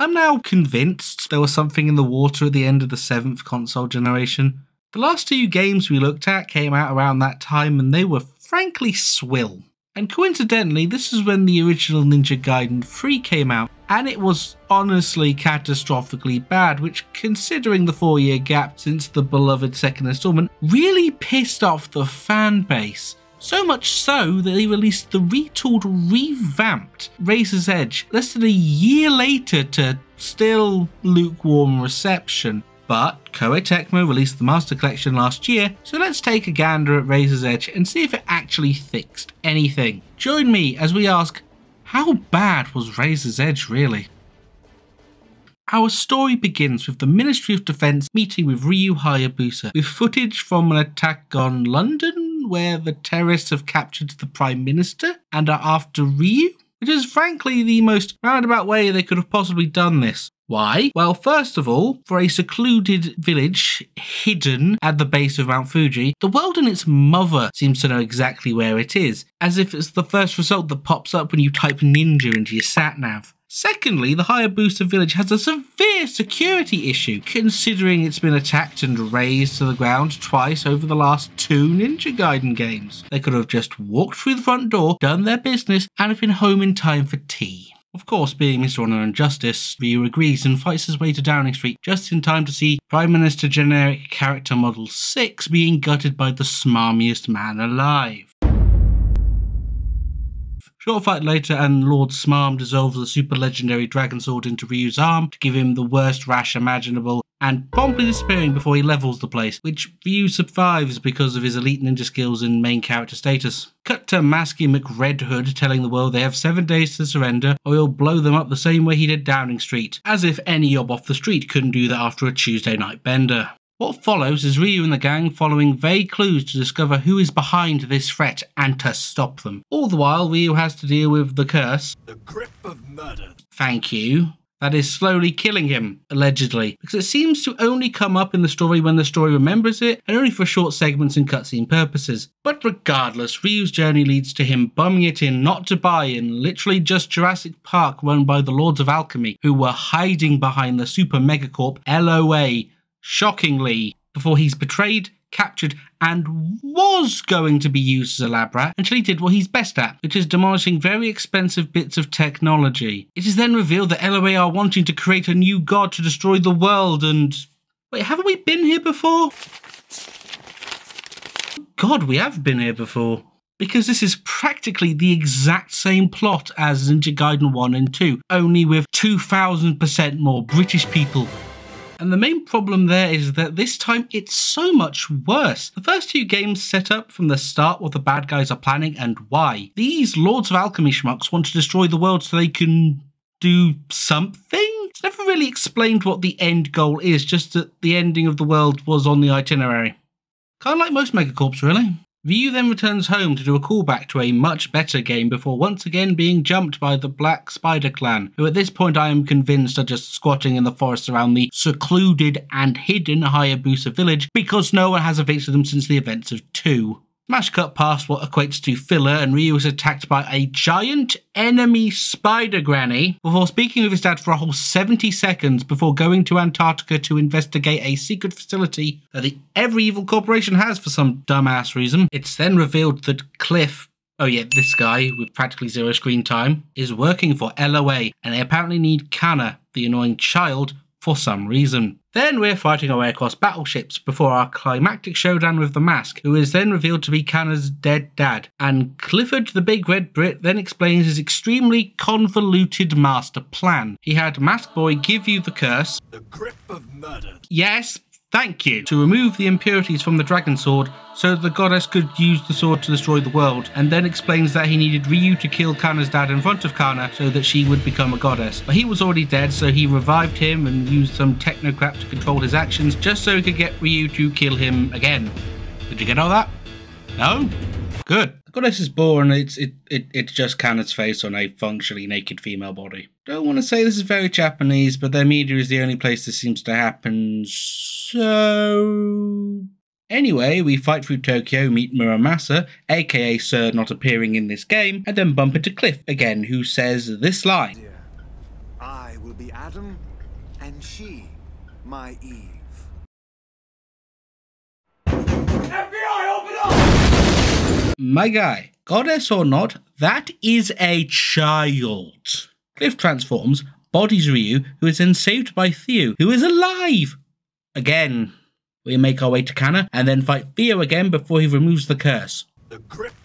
I'm now convinced there was something in the water at the end of the 7th console generation. The last 2 games we looked at came out around that time and they were frankly swill. And coincidentally, this is when the original Ninja Gaiden 3 came out, and it was honestly catastrophically bad, which, considering the 4-year gap since the beloved second installment, really pissed off the fan base. So much so that they released the retooled, revamped Razor's Edge less than a year later to still lukewarm reception. But Koei Tecmo released the Master Collection last year, so let's take a gander at Razor's Edge and see if it actually fixed anything. Join me as we ask, how bad was Razor's Edge really? Our story begins with the Ministry of Defense meeting with Ryu Hayabusa, with footage from an attack on London where the terrorists have captured the Prime Minister and are after Ryu, which is frankly the most roundabout way they could have possibly done this. Why? Well, first of all, for a secluded village hidden at the base of Mount Fuji, the world and its mother seems to know exactly where it is, as if it's the first result that pops up when you type ninja into your sat-nav. Secondly, the Hayabusa village has a severe security issue, considering it's been attacked and razed to the ground twice over the last 2 Ninja Gaiden games. They could have just walked through the front door, done their business, and have been home in time for tea. Of course, being Mr. Honor and Justice, Ryu agrees and fights his way to Downing Street just in time to see Prime Minister Generic Character Model 6 being gutted by the smarmiest man alive. Short fight later and Lord Smarm dissolves the super legendary Dragon Sword into Ryu's arm to give him the worst rash imaginable and promptly disappearing before he levels the place, which Ryu survives because of his elite ninja skills and main character status. Cut to Masky McRedhood telling the world they have 7 days to surrender or he'll blow them up the same way he did Downing Street, as if any yob off the street couldn't do that after a Tuesday night bender. What follows is Ryu and the gang following vague clues to discover who is behind this threat and to stop them. All the while, Ryu has to deal with the curse. The grip of murder. Thank you. That is slowly killing him, allegedly, because it seems to only come up in the story when the story remembers it, and only for short segments and cutscene purposes. But regardless, Ryu's journey leads to him bumming it in not to buy in literally just Jurassic Park run by the Lords of Alchemy, who were hiding behind the Super Megacorp LOA, shockingly, before he's betrayed, captured, and was going to be used as a lab rat until he did what he's best at, which is demolishing very expensive bits of technology. It is then revealed that LOA are wanting to create a new god to destroy the world and... Wait, haven't we been here before? God, we have been here before. Because this is practically the exact same plot as Ninja Gaiden 1 and 2, only with 2000% more British people. And the main problem there is that this time it's so much worse. The first 2 games set up from the start what the bad guys are planning and why. These Lords of Alchemy schmucks want to destroy the world so they can do something? It's never really explained what the end goal is, just that the ending of the world was on the itinerary. Kind of like most Megacorps, really. Ryu then returns home to do a callback to a much better game before once again being jumped by the Black Spider Clan, who at this point I am convinced are just squatting in the forest around the secluded and hidden Hayabusa village because no one has evicted them since the events of 2. Smash cut past what equates to filler and Ryu is attacked by a giant enemy spider granny before speaking with his dad for a whole 70 seconds before going to Antarctica to investigate a secret facility that the Every Evil Corporation has for some dumbass reason. It's then revealed that Cliff, oh yeah, this guy with practically 0 screen time, is working for LOA and they apparently need Kana, the annoying child, for some reason. Then we're fighting our way across battleships before our climactic showdown with the Mask, who is then revealed to be Kana's dead dad. And Clifford the Big Red Brit then explains his extremely convoluted master plan. He had Mask Boy give you the curse, the grip of murder. Yes, thank you. To remove the impurities from the Dragon Sword so the goddess could use the sword to destroy the world, and then explains that he needed Ryu to kill Kana's dad in front of Kana so that she would become a goddess. But he was already dead, so he revived him and used some technocrat to control his actions just so he could get Ryu to kill him again. Did you get all that? No? Good. The goddess is born, it's just Kana's face on a functionally naked female body. Don't want to say this is very Japanese, but their media is the only place this seems to happen, so... Anyway, we fight through Tokyo, meet Muramasa, aka Sir not appearing in this game, and then bump into Cliff again, who says this line. I will be Adam, and she, my Eve. FBI, open up! My guy, goddess or not, that is a child. Cliff transforms, bodies Ryu, who is then saved by Theo, who is alive! Again, we make our way to Kana, and then fight Theo again before he removes the curse.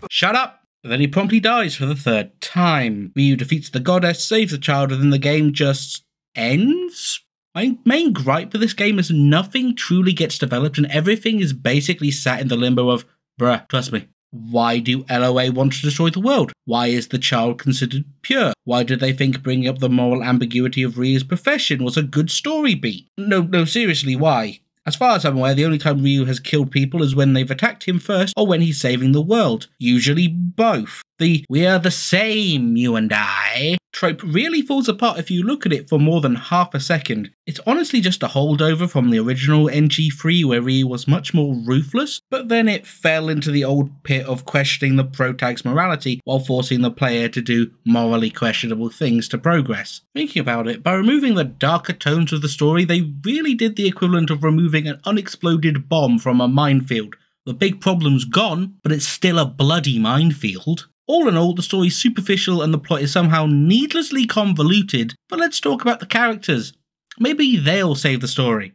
Shut up! Then he promptly dies for the third time. Ryu defeats the goddess, saves the child, and then the game just ends? My main gripe with this game is nothing truly gets developed and everything is basically sat in the limbo of, bruh, trust me. Why do LOA want to destroy the world? Why is the child considered pure? Why did they think bringing up the moral ambiguity of Ryu's profession was a good story beat? No, seriously, why? As far as I'm aware, the only time Ryu has killed people is when they've attacked him first or when he's saving the world. Usually both. The "we are the same, you and I" trope really falls apart if you look at it for more than half a second. It's honestly just a holdover from the original NG3 where Ryu was much more ruthless, but then it fell into the old pit of questioning the protag's morality while forcing the player to do morally questionable things to progress. Thinking about it, by removing the darker tones of the story, they really did the equivalent of removing an unexploded bomb from a minefield. The big problem's gone, but it's still a bloody minefield. All in all, the story's superficial and the plot is somehow needlessly convoluted, but let's talk about the characters. Maybe they'll save the story.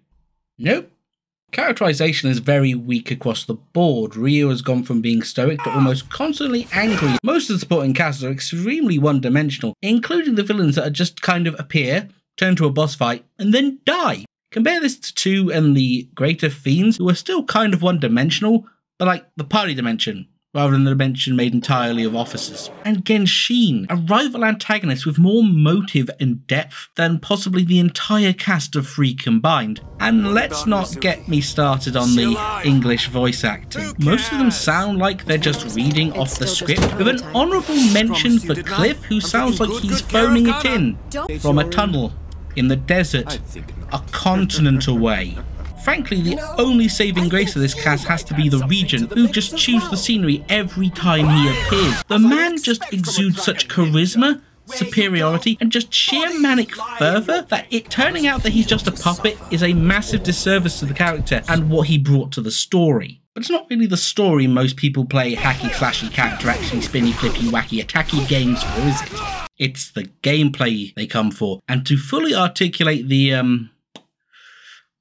Nope. Characterization is very weak across the board. Ryu has gone from being stoic to almost constantly angry. Most of the supporting cast are extremely one-dimensional, including the villains that are just kind of appear, turn to a boss fight, and then die. Compare this to 2 and the greater fiends, who are still kind of one-dimensional, but like the party dimension, rather than the dimension made entirely of officers. And Genshin, a rival antagonist with more motive and depth than possibly the entire cast of 3 combined. And let's not get me started on the English voice acting. Most of them sound like they're just reading off the script, with an honourable mention for Cliff, who sounds like he's phoning it in from a tunnel in the desert, a continent away. Frankly, the only saving grace of this cast has to be the Regent, who just chews the scenery every time he appears. The man just exudes such charisma, superiority, and just sheer manic fervour that it turning out that he's just a puppet is a massive disservice to the character and what he brought to the story. But it's not really the story most people play hacky slashy character action spinny flippy wacky attacky games for, is it? It's the gameplay they come for, and to fully articulate the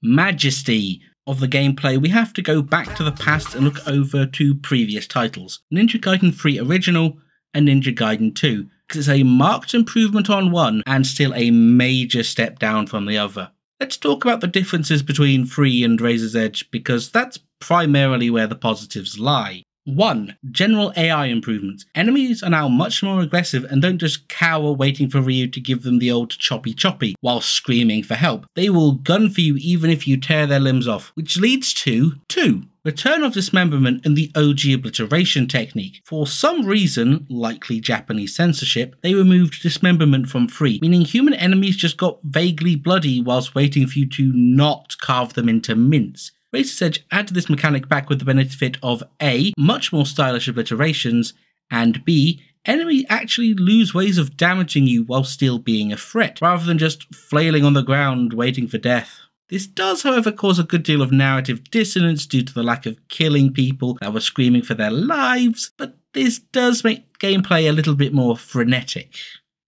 majesty of the gameplay, we have to go back to the past and look over 2 previous titles, Ninja Gaiden 3 Original and Ninja Gaiden 2, because it's a marked improvement on one and still a major step down from the other. Let's talk about the differences between 3 and Razor's Edge, because that's primarily where the positives lie. 1. General AI improvements. Enemies are now much more aggressive and don't just cower waiting for Ryu to give them the old choppy while screaming for help. They will gun for you even if you tear their limbs off, which leads to 2. Return of dismemberment and the OG obliteration technique. For some reason, likely Japanese censorship, they removed dismemberment from 3, meaning human enemies just got vaguely bloody whilst waiting for you to not carve them into mince. Razor's Edge added this mechanic back with the benefit of A. Much more stylish obliterations, and B. Enemies actually lose ways of damaging you while still being a threat, rather than just flailing on the ground waiting for death. This does, however, cause a good deal of narrative dissonance due to the lack of killing people that were screaming for their lives, but this does make gameplay a little bit more frenetic.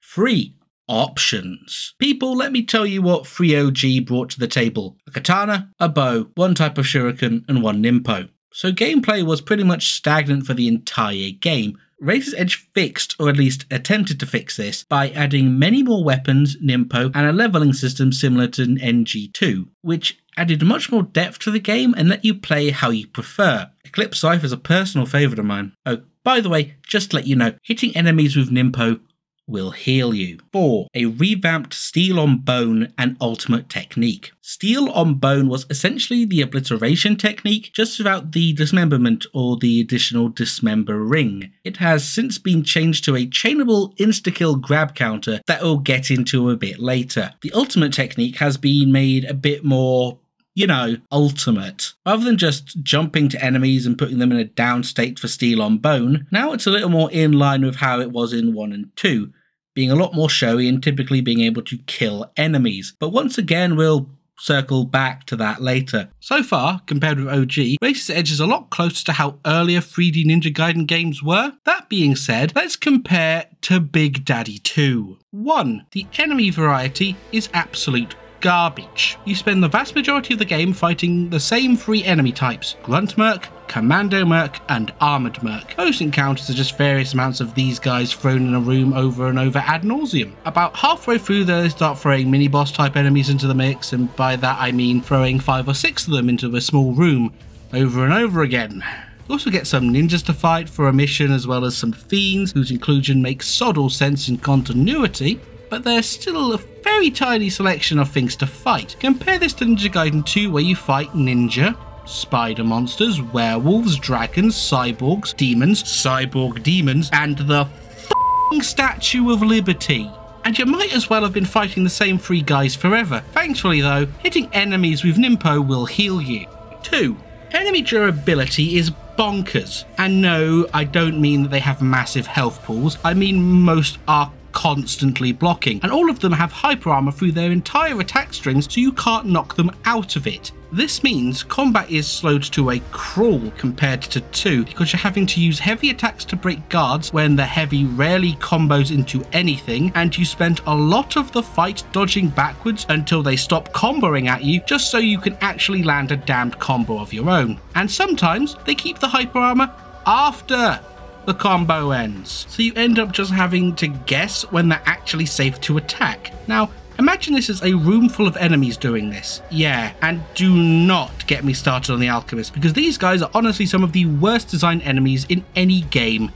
3. Options. People, let me tell you what 3OG brought to the table. A katana, a bow, 1 type of shuriken, and 1 ninpo. So gameplay was pretty much stagnant for the entire game. Razor's Edge fixed, or at least attempted to fix this, by adding many more weapons, ninpo, and a leveling system similar to an NG2, which added much more depth to the game and let you play how you prefer. Eclipse Cypher is a personal favourite of mine. Oh, by the way, just to let you know, hitting enemies with ninpo will heal you. 4. A revamped Steel on Bone and Ultimate technique. Steel on Bone was essentially the obliteration technique, just without the dismemberment or the additional dismembering. It has since been changed to a chainable insta-kill grab counter that we'll get into a bit later. The Ultimate technique has been made a bit more, you know, ultimate. Rather than just jumping to enemies and putting them in a down state for Steel on Bone, now it's a little more in line with how it was in 1 and 2. being a lot more showy and typically being able to kill enemies. But once again, we'll circle back to that later. So far, compared with OG, Razor's Edge is a lot closer to how earlier 3D Ninja Gaiden games were. That being said, let's compare to Big Daddy 2. 1. The enemy variety is absolute garbage. You spend the vast majority of the game fighting the same 3 enemy types: Grunt Merc, Commando Merc, and Armored Merc. Most encounters are just various amounts of these guys thrown in a room over and over ad nauseum. About halfway through they start throwing mini-boss type enemies into the mix, and by that I mean throwing 5 or 6 of them into a small room over and over again. You also get some ninjas to fight for a mission, as well as some fiends whose inclusion makes sod all sense in continuity, but there's still a very tiny selection of things to fight. Compare this to Ninja Gaiden 2, where you fight ninja, spider monsters, werewolves, dragons, cyborgs, demons, cyborg demons, and the f***ing Statue of Liberty. And you might as well have been fighting the same 3 guys forever. Thankfully though, hitting enemies with Ninpo will heal you. 2. Enemy durability is bonkers. And no, I don't mean that they have massive health pools, I mean most are constantly blocking, and all of them have hyper armor through their entire attack strings, so you can't knock them out of it. This means combat is slowed to a crawl compared to 2, because you're having to use heavy attacks to break guards when the heavy rarely combos into anything, and you spend a lot of the fight dodging backwards until they stop comboing at you, just so you can actually land a damned combo of your own. And sometimes they keep the hyper armor after the combo ends, so you end up just having to guess when they're actually safe to attack. Now, imagine this as a room full of enemies doing this. Yeah, and do not get me started on the Alchemist, because these guys are honestly some of the worst designed enemies in any game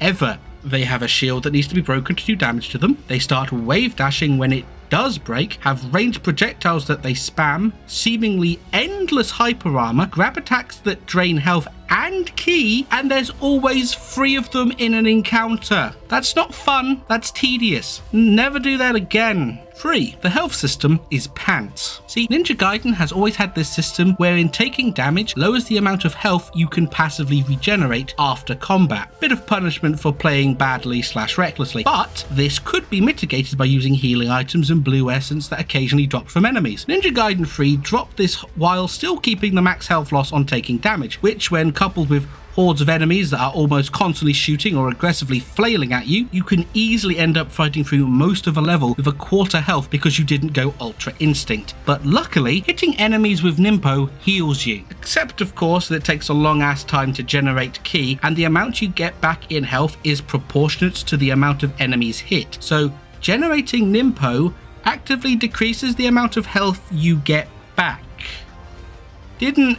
ever. They have a shield that needs to be broken to do damage to them. They start wave dashing when it does break, have ranged projectiles that they spam, seemingly endless hyper armor, grab attacks that drain health and ki, and there's always 3 of them in an encounter. That's not fun, that's tedious. Never do that again. 3. The health system is pants. See, Ninja Gaiden has always had this system wherein taking damage lowers the amount of health you can passively regenerate after combat. Bit of punishment for playing badly / recklessly, but this could be mitigated by using healing items and blue essence that occasionally drop from enemies. Ninja Gaiden 3 dropped this while still keeping the max health loss on taking damage, which when coupled with hordes of enemies that are almost constantly shooting or aggressively flailing at you, you can easily end up fighting through most of a level with a quarter health because you didn't go Ultra Instinct. But luckily, hitting enemies with Ninpo heals you. Except of course that it takes a long ass time to generate ki, and the amount you get back in health is proportionate to the amount of enemies hit. So generating Ninpo actively decreases the amount of health you get back. Didn't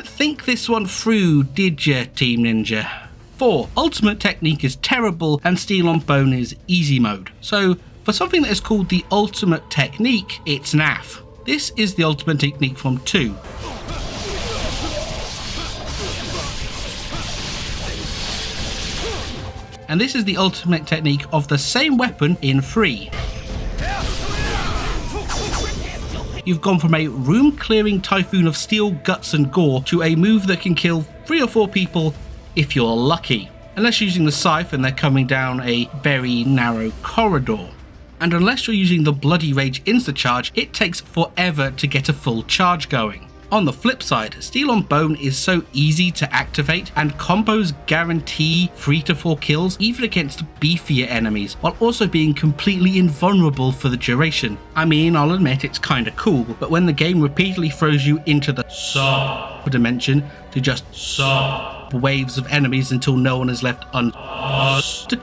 think this one through, did ya, Team Ninja? 4. Ultimate technique is terrible and Steel on Bone is easy mode. So for something that is called the ultimate technique, it's naff. This is the ultimate technique from 2. And this is the ultimate technique of the same weapon in 3. You've gone from a room-clearing typhoon of steel, guts and gore to a move that can kill 3 or 4 people if you're lucky. Unless you're using the scythe and they're coming down a very narrow corridor. And unless you're using the Bloody Rage insta-charge, it takes forever to get a full charge going. On the flip side, Steel on Bone is so easy to activate, and combos guarantee 3 to 4 kills even against beefier enemies, while also being completely invulnerable for the duration. I mean, I'll admit it's kinda cool, but when the game repeatedly throws you into the sob dimension to just sob waves of enemies until no one is left untouched,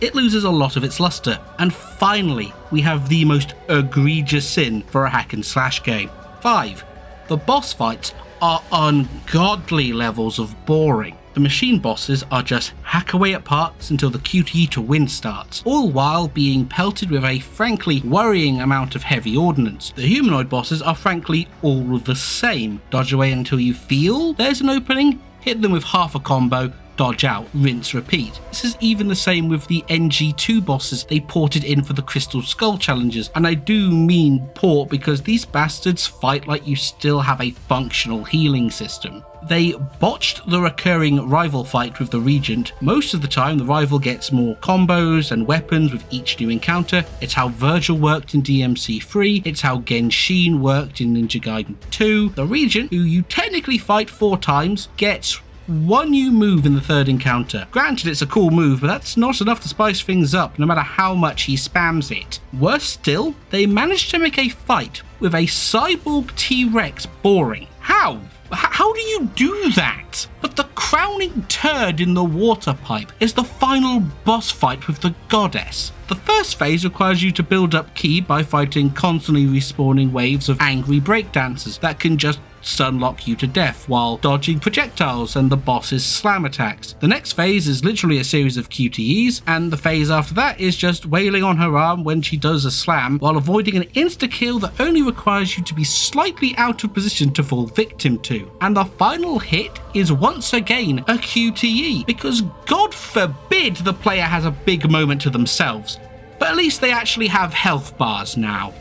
it loses a lot of its luster. And finally, we have the most egregious sin for a hack and slash game. 5. The boss fights are ungodly levels of boring. The machine bosses are just hack away at parts until the QTE to win starts, all while being pelted with a frankly worrying amount of heavy ordnance. The humanoid bosses are frankly all the same. Dodge away until you feel there's an opening, hit them with half a combo, dodge out, rinse, repeat. This is even the same with the NG2 bosses they ported in for the Crystal Skull challenges, and I do mean port because these bastards fight like you still have a functional healing system. They botched the recurring rival fight with the Regent. Most of the time the rival gets more combos and weapons with each new encounter. It's how Virgil worked in DMC3, it's how Genshin worked in Ninja Gaiden 2. The Regent, who you technically fight 4 times, gets one new move in the 3rd encounter. Granted, it's a cool move, but that's not enough to spice things up no matter how much he spams it. Worse still, they managed to make a fight with a cyborg T-Rex boring. How? How do you do that? But the crowning turd in the water pipe is the final boss fight with the goddess. The first phase requires you to build up ki by fighting constantly respawning waves of angry breakdancers that can just stunlock you to death while dodging projectiles and the boss's slam attacks. The next phase is literally a series of QTEs, and the phase after that is just wailing on her arm when she does a slam while avoiding an insta-kill that only requires you to be slightly out of position to fall victim to. And the final hit is once again a QTE, because God forbid the player has a big moment to themselves, but at least they actually have health bars now.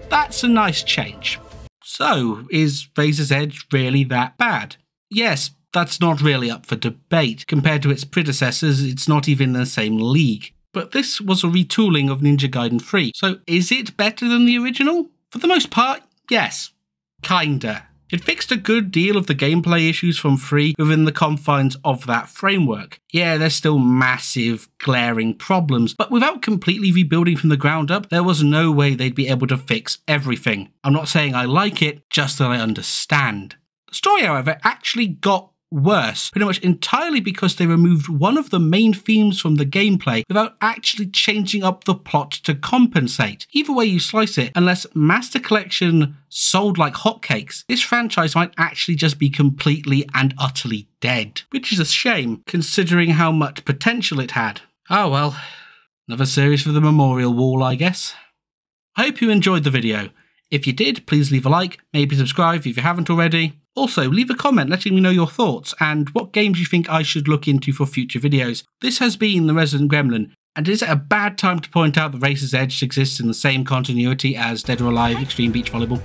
That's a nice change. So, is Razor's Edge really that bad? Yes, that's not really up for debate. Compared to its predecessors, it's not even in the same league. But this was a retooling of Ninja Gaiden 3, so is it better than the original? For the most part, yes. Kinda. It fixed a good deal of the gameplay issues from 3 within the confines of that framework. Yeah, there's still massive, glaring problems, but without completely rebuilding from the ground up, there was no way they'd be able to fix everything. I'm not saying I like it, just that I understand. The story, however, actually got worse, pretty much entirely because they removed one of the main themes from the gameplay without actually changing up the plot to compensate. Either way you slice it, unless Master Collection sold like hotcakes, this franchise might actually just be completely and utterly dead. Which is a shame, considering how much potential it had. Oh well, another series for the memorial wall, I guess. I hope you enjoyed the video. If you did, please leave a like, maybe subscribe if you haven't already. Also, leave a comment letting me know your thoughts and what games you think I should look into for future videos. This has been The Resident Gremlin, and is it a bad time to point out that Razor's Edge exists in the same continuity as Dead or Alive Extreme Beach Volleyball?